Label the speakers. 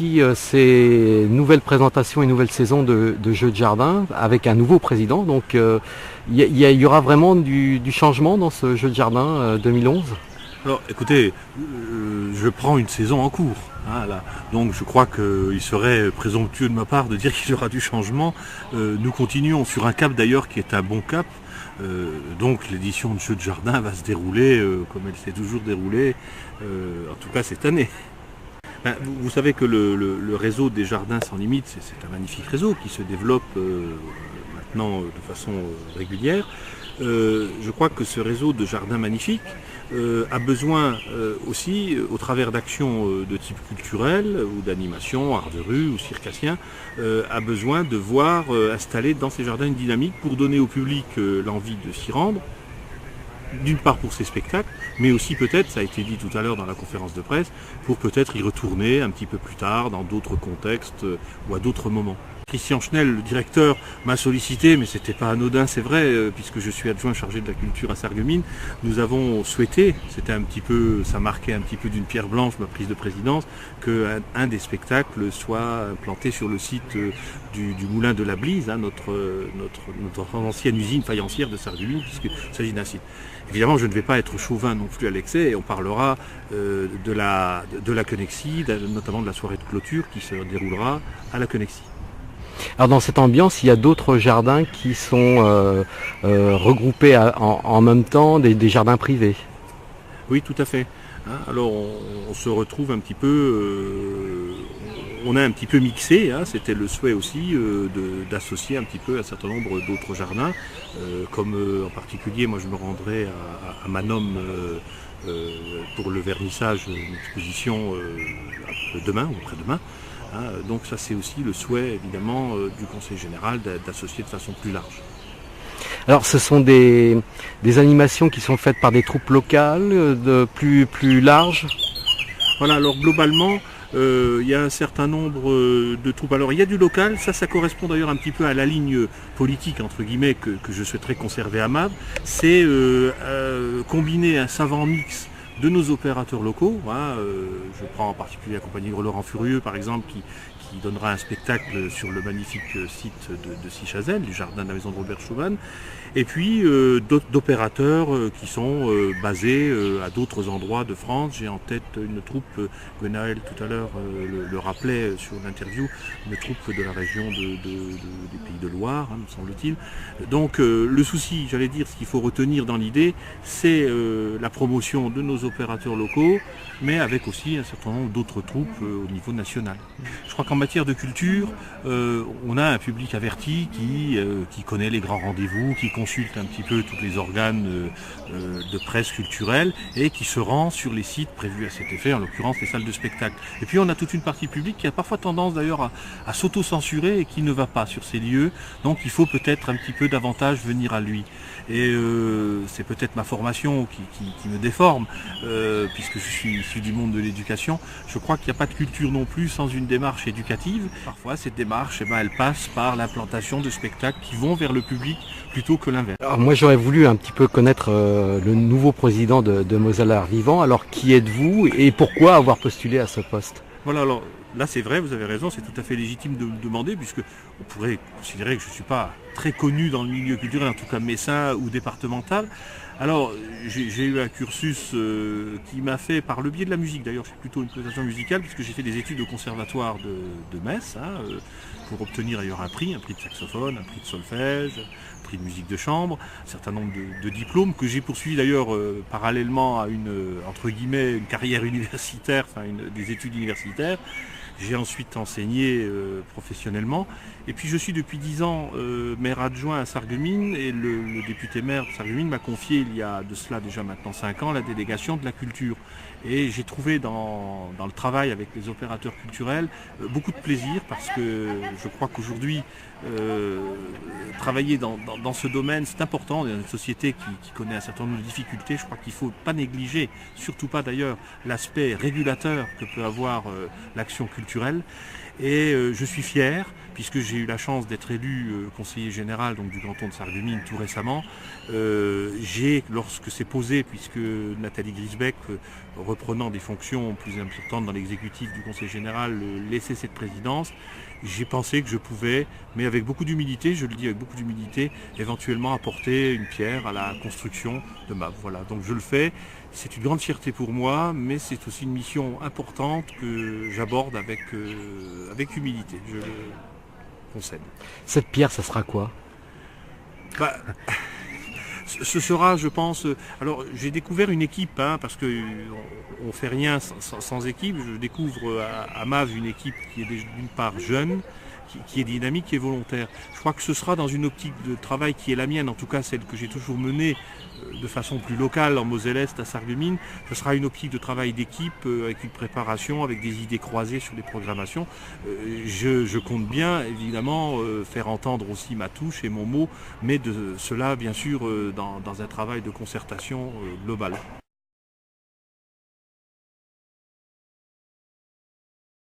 Speaker 1: aussi ces nouvelles présentations et nouvelles saisons de jeux de jardin avec un nouveau président. Donc il y aura vraiment du changement dans ce jeu de jardin 2011.
Speaker 2: Alors écoutez, je prends une saison en cours. Hein, là. Donc je crois qu'il serait présomptueux de ma part de dire qu'il y aura du changement. Nous continuons sur un cap d'ailleurs qui est un bon cap. Donc l'édition de Jeux de Jardin va se dérouler comme elle s'est toujours déroulée, en tout cas cette année. Ben, vous savez que le réseau des Jardins sans limite, c'est un magnifique réseau qui se développe maintenant de façon régulière. Je crois que ce réseau de jardins magnifiques a besoin aussi, au travers d'actions de type culturel ou d'animation, art de rue ou circassien, a besoin de voir installer dans ces jardins une dynamique pour donner au public l'envie de s'y rendre, d'une part pour ces spectacles, mais aussi peut-être, ça a été dit tout à l'heure dans la conférence de presse, pour peut-être y retourner un petit peu plus tard, dans d'autres contextes ou à d'autres moments. Christian Schnell, le directeur, m'a sollicité, mais c'était pas anodin, c'est vrai, puisque je suis adjoint chargé de la culture à Sarreguemines. Nous avons souhaité, ça marquait un petit peu d'une pierre blanche ma prise de présidence, qu'un des spectacles soit implanté sur le site du Moulin de la Blise, hein, notre ancienne usine faïencière de Sarreguemines, puisqu'il s'agit d'un site. Évidemment, je ne vais pas être chauvin non plus à l'excès, et on parlera de la Connexie, notamment de la soirée de clôture qui se déroulera à la Connexie.
Speaker 1: Alors dans cette ambiance, il y a d'autres jardins qui sont regroupés en même temps, des jardins privés.
Speaker 2: Oui, tout à fait. Hein, alors on se retrouve un petit peu, on a un petit peu mixé, hein, c'était le souhait aussi d'associer un petit peu un certain nombre d'autres jardins, comme en particulier moi je me rendrai à Manom pour le vernissage d'une exposition demain ou après-demain. Donc ça c'est aussi le souhait évidemment du Conseil général d'associer de façon plus large.
Speaker 1: Alors ce sont des animations qui sont faites par des troupes locales, plus larges.
Speaker 2: Voilà, alors globalement il y a un certain nombre de troupes. Alors il y a du local, ça correspond d'ailleurs un petit peu à la ligne politique entre guillemets que je souhaiterais conserver à MAV. C'est combiner un savant mix de nos opérateurs locaux. Hein, je prends en particulier la compagnie Laurent Furieux par exemple qui donnera un spectacle sur le magnifique site de Sichazel, du jardin de la maison de Robert Schumann, et puis d'opérateurs qui sont basés à d'autres endroits de France. J'ai en tête une troupe, Gwenaël tout à l'heure le rappelait sur l'interview, une troupe de la région des Pays de Loire, hein, me semble-t-il. Donc le souci, j'allais dire, ce qu'il faut retenir dans l'idée, c'est la promotion de nos opérateurs locaux, mais avec aussi un certain nombre d'autres troupes au niveau national. Je crois qu'en matière de culture, on a un public averti qui connaît les grands rendez-vous, qui consulte un petit peu tous les organes de presse culturelle et qui se rend sur les sites prévus à cet effet, en l'occurrence les salles de spectacle. Et puis on a toute une partie publique qui a parfois tendance d'ailleurs à s'auto-censurer et qui ne va pas sur ces lieux, donc il faut peut-être un petit peu davantage venir à lui. Et c'est peut-être ma formation qui me déforme, puisque je suis issu du monde de l'éducation. Je crois qu'il n'y a pas de culture non plus sans une démarche éducative. Parfois, cette démarche, elle passe par l'implantation de spectacles qui vont vers le public plutôt que l'inverse.
Speaker 1: Alors moi, j'aurais voulu un petit peu connaître le nouveau président de Moselle Art Vivant. Alors, qui êtes-vous et pourquoi avoir postulé à ce poste ?
Speaker 2: Voilà, alors là c'est vrai, vous avez raison, c'est tout à fait légitime de me demander, puisque on pourrait considérer que je ne suis pas très connu dans le milieu culturel, en tout cas messin ou départemental. Alors j'ai eu un cursus qui m'a fait, par le biais de la musique d'ailleurs, je suis plutôt une présentation musicale, puisque j'ai fait des études au conservatoire de Metz, hein, pour obtenir d'ailleurs un prix de saxophone, un prix de solfège, un prix de musique de chambre, un certain nombre de diplômes que j'ai poursuivi d'ailleurs parallèlement à entre guillemets, une carrière universitaire, enfin des études universitaires. J'ai ensuite enseigné professionnellement. Et puis je suis depuis 10 ans maire adjoint à Sarreguemines, et le député maire de Sarreguemines m'a confié il y a de cela déjà maintenant 5 ans la délégation de la culture. Et j'ai trouvé dans le travail avec les opérateurs culturels beaucoup de plaisir, parce que je crois qu'aujourd'hui travailler dans ce domaine c'est important. Dans une société qui connaît un certain nombre de difficultés, je crois qu'il ne faut pas négliger, surtout pas d'ailleurs, l'aspect régulateur que peut avoir l'action culturelle. Et je suis fier, puisque j'ai eu la chance d'être élu conseiller général donc, du canton de Sarreguemines tout récemment. J'ai, lorsque c'est posé, puisque Nathalie Griesbeck, reprenant des fonctions plus importantes dans l'exécutif du conseil général, laissait cette présidence, j'ai pensé que je pouvais, mais avec beaucoup d'humilité, je le dis avec beaucoup d'humilité, éventuellement apporter une pierre à la construction de MAV. Voilà, donc je le fais. C'est une grande fierté pour moi, mais c'est aussi une mission importante que j'aborde avec humilité, je le concède.
Speaker 1: Cette pierre, ça sera quoi?
Speaker 2: Bah, ce sera, je pense... Alors, j'ai découvert une équipe, parce qu'on ne fait rien sans équipe. Je découvre à MAV une équipe qui est d'une part jeune, qui est dynamique, qui est volontaire. Je crois que ce sera dans une optique de travail qui est la mienne, en tout cas celle que j'ai toujours menée de façon plus locale en Moselle-Est, à Sarreguemines. Ce sera une optique de travail d'équipe avec une préparation, avec des idées croisées sur des programmations. Je compte bien, évidemment, faire entendre aussi ma touche et mon mot, mais de cela, bien sûr, dans un travail de concertation globale.